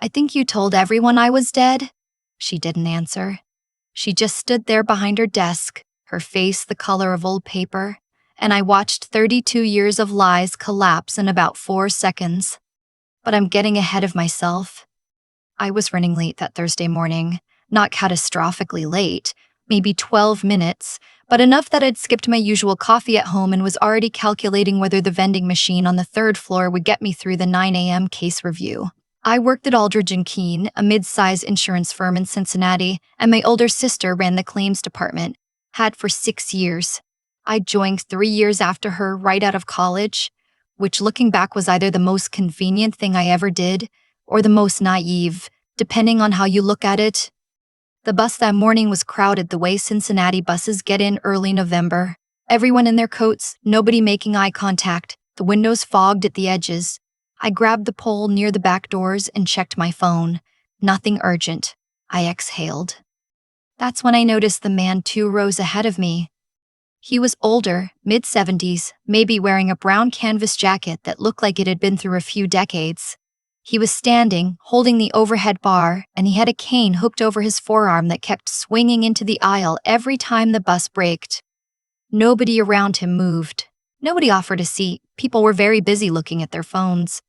I think you told everyone I was dead." She didn't answer. She just stood there behind her desk, her face the color of old paper, and I watched 32 years of lies collapse in about 4 seconds. But I'm getting ahead of myself. I was running late that Thursday morning, not catastrophically late, maybe 12 minutes, but enough that I'd skipped my usual coffee at home and was already calculating whether the vending machine on the 3rd floor would get me through the 9 a.m. case review. I worked at Aldridge & Keene, a mid-size insurance firm in Cincinnati, and my older sister ran the claims department, had for 6 years. I joined 3 years after her right out of college, which looking back was either the most convenient thing I ever did or the most naive, depending on how you look at it. The bus that morning was crowded the way Cincinnati buses get in early November. Everyone in their coats, nobody making eye contact, the windows fogged at the edges. I grabbed the pole near the back doors and checked my phone. Nothing urgent. I exhaled. That's when I noticed the man 2 rows ahead of me. He was older, mid-70s, maybe wearing a brown canvas jacket that looked like it had been through a few decades. He was standing, holding the overhead bar, and he had a cane hooked over his forearm that kept swinging into the aisle every time the bus braked. Nobody around him moved. Nobody offered a seat. People were very busy looking at their phones.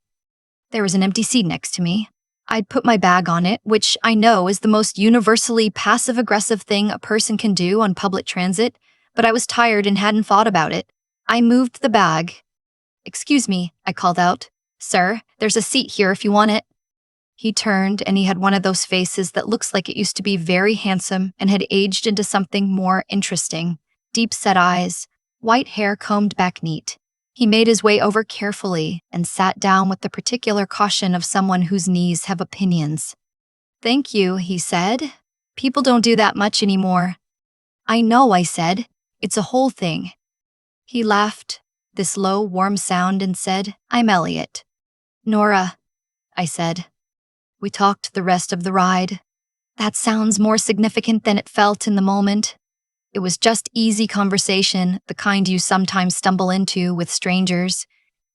There was an empty seat next to me. I'd put my bag on it, which I know is the most universally passive-aggressive thing a person can do on public transit, but I was tired and hadn't thought about it. I moved the bag. "Excuse me," I called out. "Sir, there's a seat here if you want it." He turned, and he had one of those faces that looks like it used to be very handsome and had aged into something more interesting. Deep-set eyes, white hair combed back neat. He made his way over carefully and sat down with the particular caution of someone whose knees have opinions. "Thank you," he said. "People don't do that much anymore." "I know," I said. "It's a whole thing." He laughed, this low, warm sound, and said, "I'm Elliot." "Nora," I said. We talked the rest of the ride. That sounds more significant than it felt in the moment. It was just easy conversation, the kind you sometimes stumble into with strangers.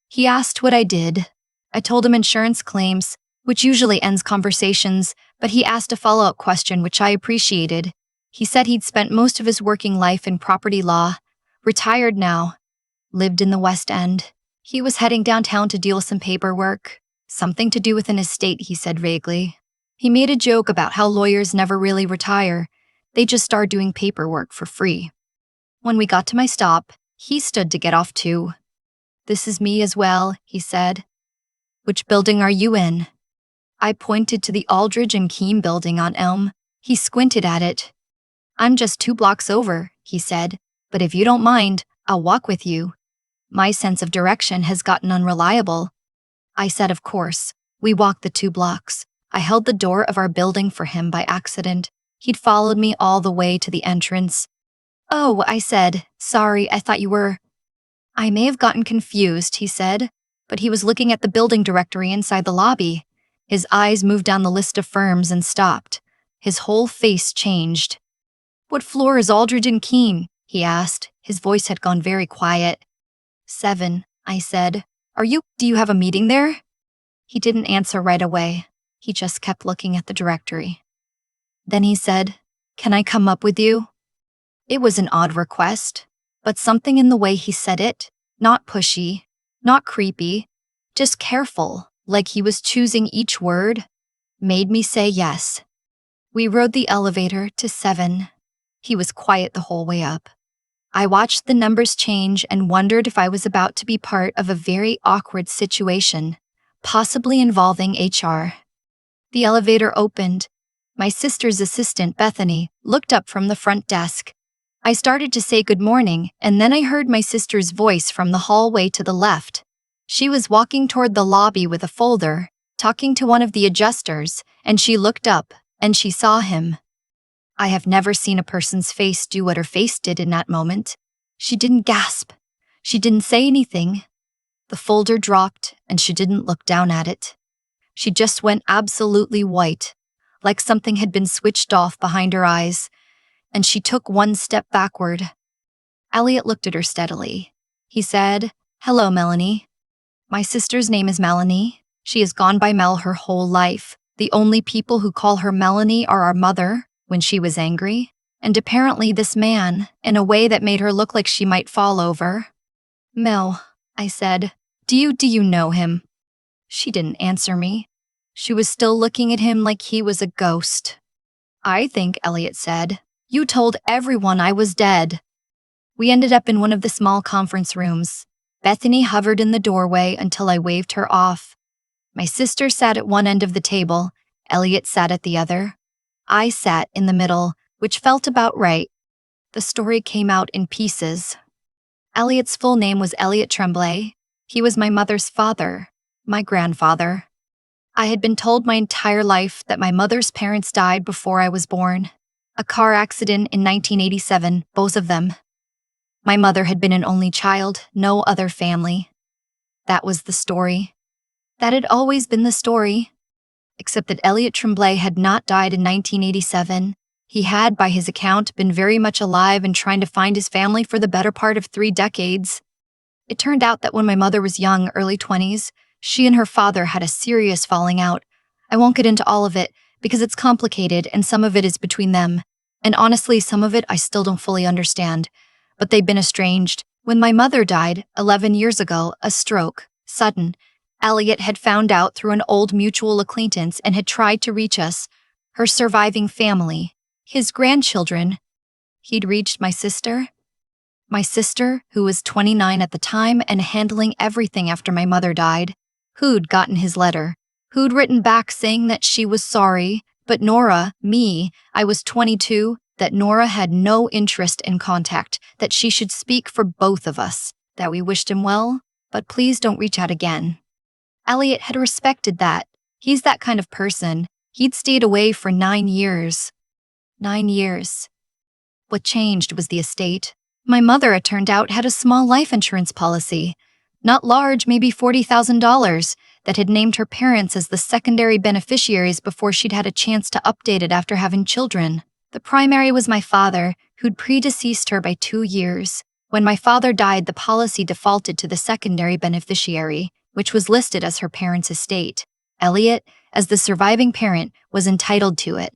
He asked what I did. I told him insurance claims, which usually ends conversations, but he asked a follow-up question which I appreciated. He said he'd spent most of his working life in property law, retired now, lived in the West End. He was heading downtown to deal with some paperwork, something to do with an estate, he said vaguely. He made a joke about how lawyers never really retire. They just start doing paperwork for free. When we got to my stop, he stood to get off too. "This is me as well," he said. "Which building are you in?" I pointed to the Aldridge & Keene building on Elm. He squinted at it. "I'm just 2 blocks over," he said, "but if you don't mind, I'll walk with you. My sense of direction has gotten unreliable." I said, "Of course." We walked the 2 blocks. I held the door of our building for him by accident. He'd followed me all the way to the entrance. "Oh," I said, "sorry, I thought you were—" "I may have gotten confused," he said, but he was looking at the building directory inside the lobby. His eyes moved down the list of firms and stopped. His whole face changed. "What floor is Aldridge & Keene?" he asked. His voice had gone very quiet. 7, I said. Do you have a meeting there?" He didn't answer right away. He just kept looking at the directory. Then he said, "Can I come up with you?" It was an odd request, but something in the way he said it, not pushy, not creepy, just careful, like he was choosing each word, made me say yes. We rode the elevator to 7. He was quiet the whole way up. I watched the numbers change and wondered if I was about to be part of a very awkward situation, possibly involving HR. The elevator opened. My sister's assistant, Bethany, looked up from the front desk. I started to say good morning, and then I heard my sister's voice from the hallway to the left. She was walking toward the lobby with a folder, talking to one of the adjusters, and she looked up, and she saw him. I have never seen a person's face do what her face did in that moment. She didn't gasp. She didn't say anything. The folder dropped, and she didn't look down at it. She just went absolutely white, like something had been switched off behind her eyes, and she took 1 step backward. Elliot looked at her steadily. He said, "Hello, Melanie." "My sister's name is Melanie. She has gone by Mel her whole life, The only people who call her Melanie are our mother when she was angry, and apparently this man, in a way that made her look like she might fall over. Mel, I said, do you know him? She didn't answer me. She was still looking at him like he was a ghost. I think, Elliot said. You told everyone I was dead. We ended up in one of the small conference rooms. Bethany hovered in the doorway until I waved her off. My sister sat at one end of the table. Elliot sat at the other. I sat in the middle, which felt about right. The story came out in pieces. Elliot's full name was Elliot Tremblay. He was my mother's father, my grandfather. I had been told my entire life that my mother's parents died before I was born. A car accident in 1987, both of them. My mother had been an only child, no other family. That was the story. That had always been the story. Except that Elliot Tremblay had not died in 1987. He had, by his account, been very much alive and trying to find his family for the better part of 3 decades. It turned out that when my mother was young, early 20s, she and her father had a serious falling out. I won't get into all of it because it's complicated and some of it is between them. And honestly, some of it I still don't fully understand. But they've been estranged. When my mother died, 11 years ago, a stroke, sudden, Elliot had found out through an old mutual acquaintance and had tried to reach us, her surviving family, his grandchildren. He'd reached my sister, who was 29 at the time and handling everything after my mother died, who'd gotten his letter, who'd written back saying that she was sorry, but Nora, I was 22, that Nora had no interest in contact, that she should speak for both of us, that we wished him well, but please don't reach out again. Elliot had respected that. He's that kind of person. He'd stayed away for 9 years. 9 years. What changed was the estate. My mother, it turned out, had a small life insurance policy. Not large, maybe $40,000, that had named her parents as the secondary beneficiaries before she'd had a chance to update it after having children. The primary was my father, who'd predeceased her by 2 years. When my father died, the policy defaulted to the secondary beneficiary, which was listed as her parents' estate. Elliot, as the surviving parent, was entitled to it.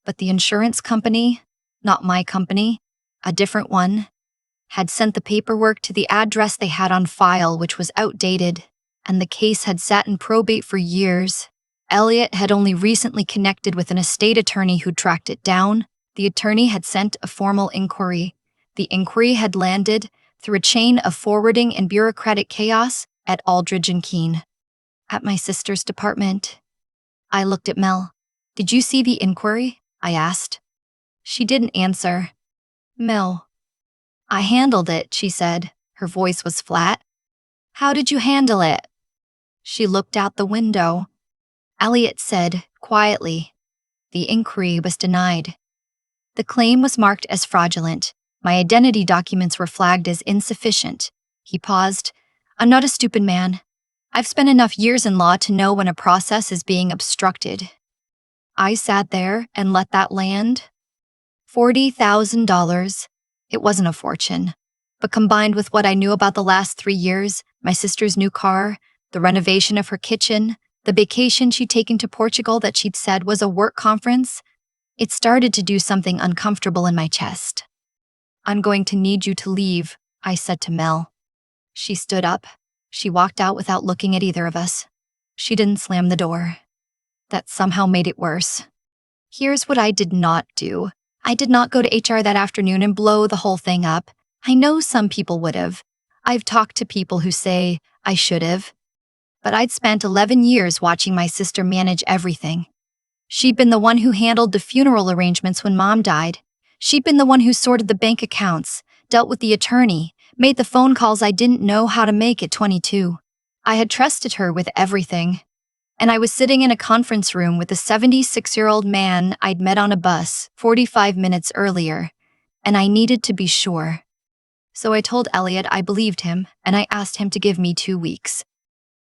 But the insurance company, not my company, a different one, had sent the paperwork to the address they had on file, which was outdated, and the case had sat in probate for years. Elliot had only recently connected with an estate attorney who tracked it down. The attorney had sent a formal inquiry. The inquiry had landed through a chain of forwarding and bureaucratic chaos at Aldridge and Keene. At my sister's department. I looked at Mel. Did you see the inquiry? I asked. She didn't answer. Mel. I handled it, she said. Her voice was flat. How did you handle it? She looked out the window. Elliot said, quietly, the inquiry was denied. The claim was marked as fraudulent. My identity documents were flagged as insufficient. He paused. I'm not a stupid man. I've spent enough years in law to know when a process is being obstructed. I sat there and let that land. $40,000. It wasn't a fortune. But combined with what I knew about the last 3 years, my sister's new car, the renovation of her kitchen, the vacation she'd taken to Portugal that she'd said was a work conference, it started to do something uncomfortable in my chest. I'm going to need you to leave, I said to Mel. She stood up. She walked out without looking at either of us. She didn't slam the door. That somehow made it worse. Here's what I did not do. I did not go to HR that afternoon and blow the whole thing up. I know some people would have. I've talked to people who say I should have. But I'd spent 11 years watching my sister manage everything. She'd been the one who handled the funeral arrangements when Mom died. She'd been the one who sorted the bank accounts, dealt with the attorney, made the phone calls I didn't know how to make at 22. I had trusted her with everything. And I was sitting in a conference room with a 76-year-old man I'd met on a bus 45 minutes earlier, and I needed to be sure. So I told Elliot I believed him, and I asked him to give me 2 weeks.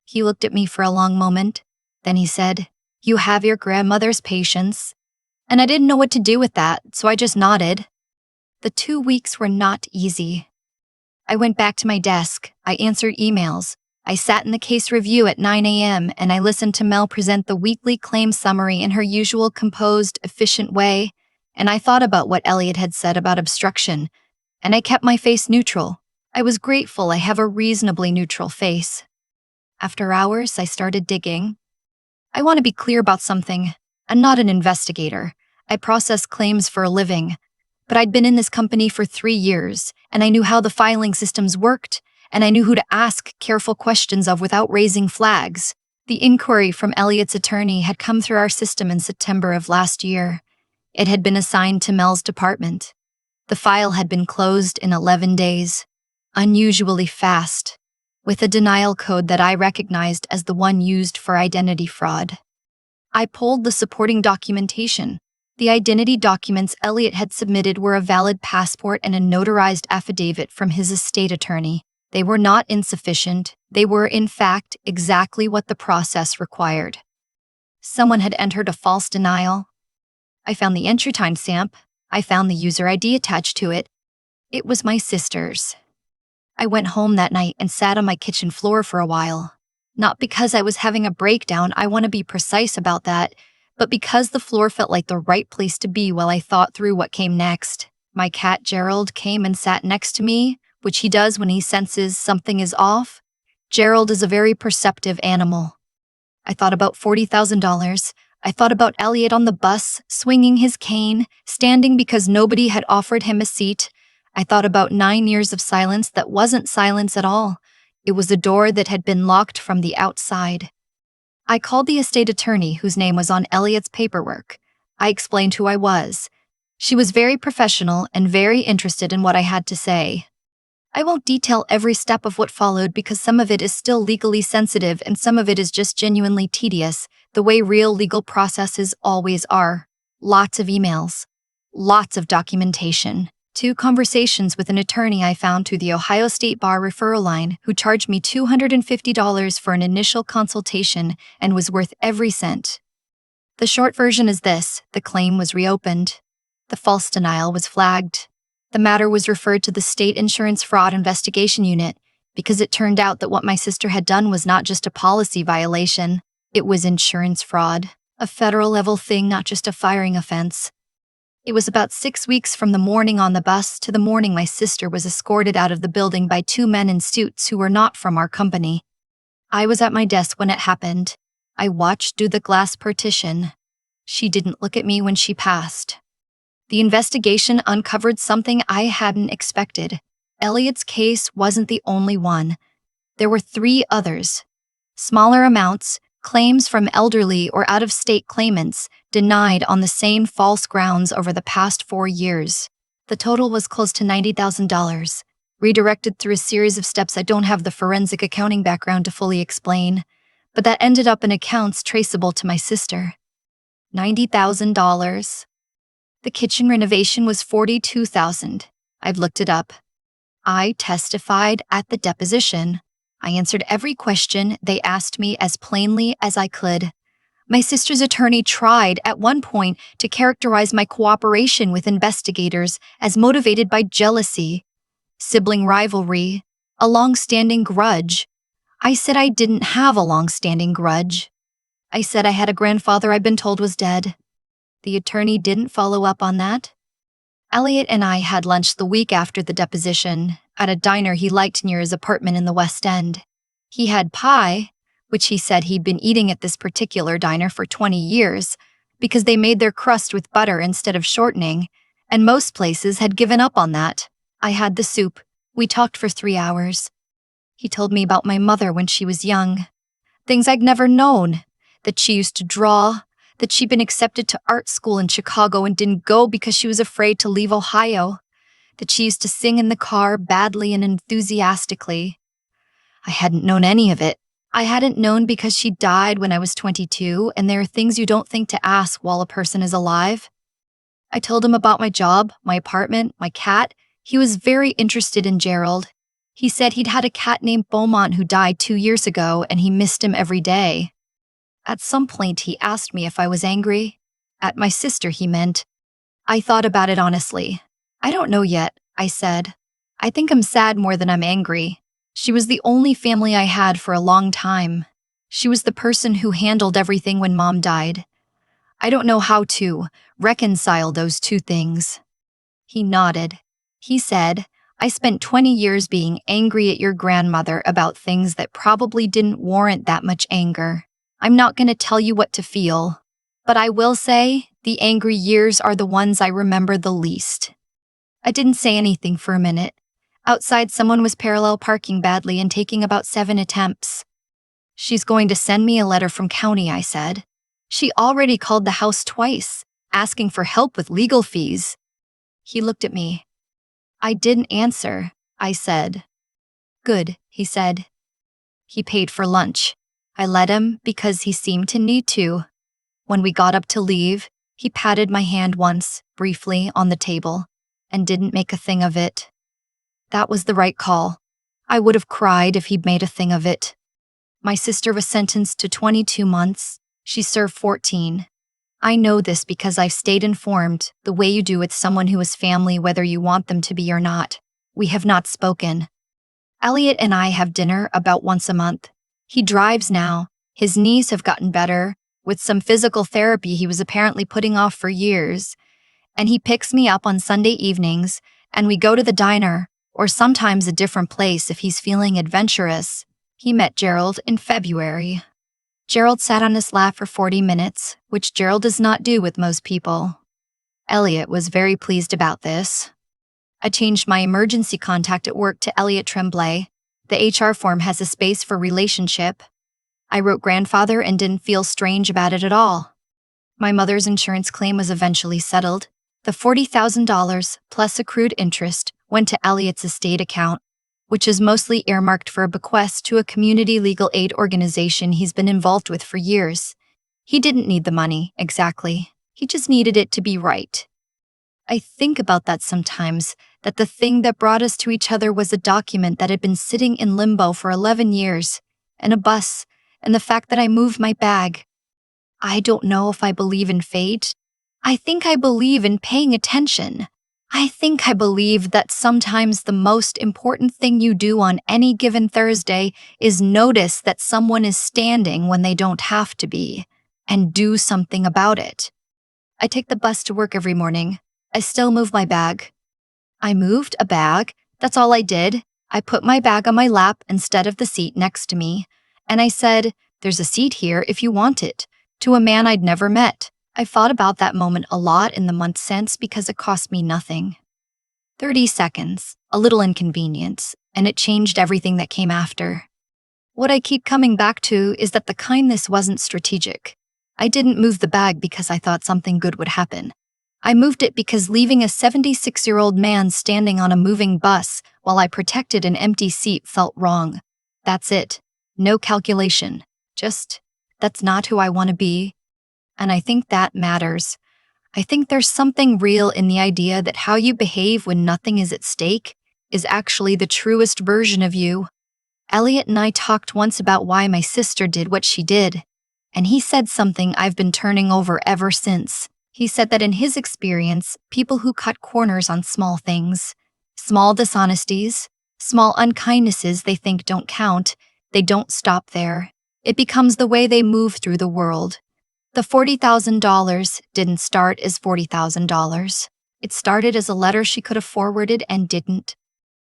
He looked at me for a long moment. Then he said, "You have your grandmother's patience." And I didn't know what to do with that, so I just nodded. The 2 weeks were not easy. I went back to my desk. I answered emails. I sat in the case review at 9 a.m. and I listened to Mel present the weekly claim summary in her usual composed, efficient way, and I thought about what Elliot had said about obstruction, and I kept my face neutral. I was grateful I have a reasonably neutral face. After hours, I started digging. I want to be clear about something. I'm not an investigator. I process claims for a living. But I'd been in this company for 3 years, and I knew how the filing systems worked, and I knew who to ask careful questions of without raising flags. The inquiry from Elliot's attorney had come through our system in September of last year. It had been assigned to Mel's department. The file had been closed in 11 days, unusually fast, with a denial code that I recognized as the one used for identity fraud. I pulled the supporting documentation. The identity documents Elliot had submitted were a valid passport and a notarized affidavit from his estate attorney. They were not insufficient. They were, in fact, exactly what the process required. Someone had entered a false denial. I found the entry timestamp. I found the user ID attached to it. It was my sister's. I went home that night and sat on my kitchen floor for a while. Not because I was having a breakdown, I want to be precise about that, but because the floor felt like the right place to be while I thought through what came next. My cat Gerald came and sat next to me, which he does when he senses something is off. Gerald is a very perceptive animal. I thought about $40,000. I thought about Elliot on the bus, swinging his cane, standing because nobody had offered him a seat. I thought about 9 years of silence that wasn't silence at all. It was a door that had been locked from the outside. I called the estate attorney whose name was on Elliot's paperwork. I explained who I was. She was very professional and very interested in what I had to say. I won't detail every step of what followed because some of it is still legally sensitive and some of it is just genuinely tedious, the way real legal processes always are. Lots of emails. Lots of documentation. 2 conversations with an attorney I found through the Ohio State Bar referral line who charged me $250 for an initial consultation and was worth every cent. The short version is this: the claim was reopened. The false denial was flagged. The matter was referred to the State Insurance Fraud Investigation Unit because it turned out that what my sister had done was not just a policy violation, it was insurance fraud, a federal-level thing, not just a firing offense. It was about 6 weeks from the morning on the bus to the morning my sister was escorted out of the building by 2 men in suits who were not from our company. I was at my desk when it happened. I watched through the glass partition. She didn't look at me when she passed. The investigation uncovered something I hadn't expected. Elliot's case wasn't the only one. There were 3 others. Smaller amounts, claims from elderly or out-of-state claimants, denied on the same false grounds over the past 4 years. The total was close to $90,000, redirected through a series of steps I don't have the forensic accounting background to fully explain, but that ended up in accounts traceable to my sister. $90,000. The kitchen renovation was $42,000. I've looked it up. I testified at the deposition. I answered every question they asked me as plainly as I could. My sister's attorney tried at one point to characterize my cooperation with investigators as motivated by jealousy, sibling rivalry, a long-standing grudge. I said I didn't have a long-standing grudge. I said I had a grandfather I'd been told was dead. The attorney didn't follow up on that. Elliot and I had lunch the week after the deposition at a diner he liked near his apartment in the West End. He had pie, which he said he'd been eating at this particular diner for 20 years because they made their crust with butter instead of shortening, and most places had given up on that. I had the soup. We talked for 3 hours. He told me about my mother when she was young. Things I'd never known. That she used to draw, that she'd been accepted to art school in Chicago and didn't go because she was afraid to leave Ohio, that she used to sing in the car badly and enthusiastically. I hadn't known any of it. I hadn't known because she died when I was 22, and there are things you don't think to ask while a person is alive. I told him about my job, my apartment, my cat. He was very interested in Gerald. He said he'd had a cat named Beaumont who died 2 years ago, and he missed him every day. At some point, he asked me if I was angry. At my sister, he meant. I thought about it honestly. I don't know yet, I said. I think I'm sad more than I'm angry. She was the only family I had for a long time. She was the person who handled everything when Mom died. I don't know how to reconcile those two things. He nodded. He said, I spent 20 years being angry at your grandmother about things that probably didn't warrant that much anger. I'm not going to tell you what to feel, but I will say the angry years are the ones I remember the least. I didn't say anything for a minute. Outside, someone was parallel parking badly and taking about 7 attempts. She's going to send me a letter from county, I said. She already called the house twice, asking for help with legal fees. He looked at me. I didn't answer, I said. Good, he said. He paid for lunch. I let him because he seemed to need to. When we got up to leave, he patted my hand once, briefly, on the table, and didn't make a thing of it. That was the right call. I would have cried if he'd made a thing of it. My sister was sentenced to 22 months. She served 14. I know this because I've stayed informed, the way you do with someone who is family whether you want them to be or not. We have not spoken. Elliot and I have dinner about once a month. He drives now. His knees have gotten better, with some physical therapy he was apparently putting off for years. And he picks me up on Sunday evenings, and we go to the diner, or sometimes a different place if he's feeling adventurous. He met Gerald in February. Gerald sat on his lap for 40 minutes, which Gerald does not do with most people. Elliot was very pleased about this. I changed my emergency contact at work to Elliot Tremblay. The HR form has a space for relationship. I wrote grandfather and didn't feel strange about it at all. My mother's insurance claim was eventually settled. The $40,000 plus accrued interest went to Elliot's estate account, which is mostly earmarked for a bequest to a community legal aid organization he's been involved with for years. He didn't need the money, exactly. He just needed it to be right. I think about that sometimes, that the thing that brought us to each other was a document that had been sitting in limbo for 11 years, and a bus, and the fact that I moved my bag. I don't know if I believe in fate. I think I believe in paying attention. I think I believe that sometimes the most important thing you do on any given Thursday is notice that someone is standing when they don't have to be, and do something about it. I take the bus to work every morning. I still move my bag. I moved a bag. That's all I did. I put my bag on my lap instead of the seat next to me, and I said, "There's a seat here if you want it," to a man I'd never met. I thought about that moment a lot in the months since because it cost me nothing. 30 seconds, a little inconvenience, and it changed everything that came after. What I keep coming back to is that the kindness wasn't strategic. I didn't move the bag because I thought something good would happen. I moved it because leaving a 76-year-old man standing on a moving bus while I protected an empty seat felt wrong. That's it. No calculation. Just, that's not who I want to be. And I think that matters. I think there's something real in the idea that how you behave when nothing is at stake is actually the truest version of you. Elliot and I talked once about why my sister did what she did, and he said something I've been turning over ever since. He said that in his experience, people who cut corners on small things, small dishonesties, small unkindnesses they think don't count, they don't stop there. It becomes the way they move through the world. The $40,000 didn't start as $40,000. It started as a letter she could have forwarded and didn't.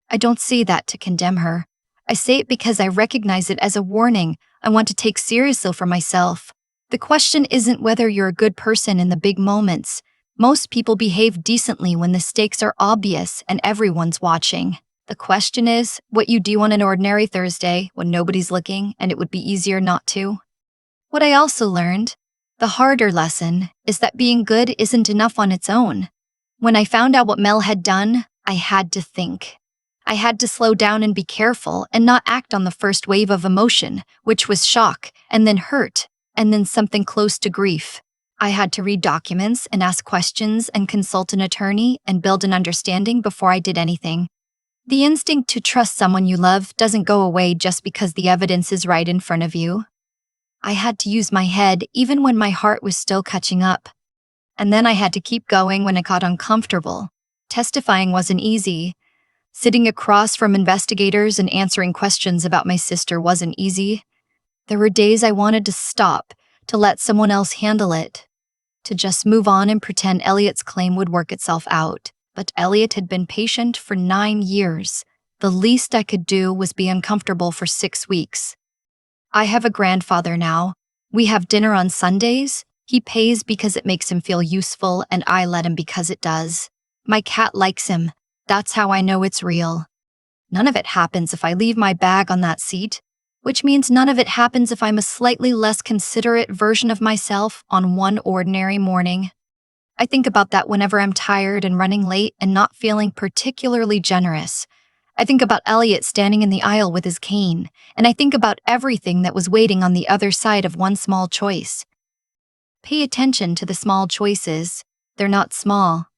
I don't say that to condemn her. I say it because I recognize it as a warning I want to take seriously for myself. The question isn't whether you're a good person in the big moments. Most people behave decently when the stakes are obvious and everyone's watching. The question is what you do on an ordinary Thursday when nobody's looking and it would be easier not to. What I also learned, the harder lesson, is that being good isn't enough on its own. When I found out what Mel had done, I had to think. I had to slow down and be careful and not act on the first wave of emotion, which was shock, and then hurt, and then something close to grief. I had to read documents and ask questions and consult an attorney and build an understanding before I did anything. The instinct to trust someone you love doesn't go away just because the evidence is right in front of you. I had to use my head even when my heart was still catching up. And then I had to keep going when it got uncomfortable. Testifying wasn't easy. Sitting across from investigators and answering questions about my sister wasn't easy. There were days I wanted to stop, to let someone else handle it, to just move on and pretend Elliot's claim would work itself out. But Elliot had been patient for 9 years. The least I could do was be uncomfortable for 6 weeks. I have a grandfather now. We have dinner on Sundays. He pays because it makes him feel useful, and I let him because it does. My cat likes him. That's how I know it's real. None of it happens if I leave my bag on that seat, which means none of it happens if I'm a slightly less considerate version of myself on one ordinary morning. I think about that whenever I'm tired and running late and not feeling particularly generous. I think about Elliot standing in the aisle with his cane, and I think about everything that was waiting on the other side of one small choice. Pay attention to the small choices. They're not small.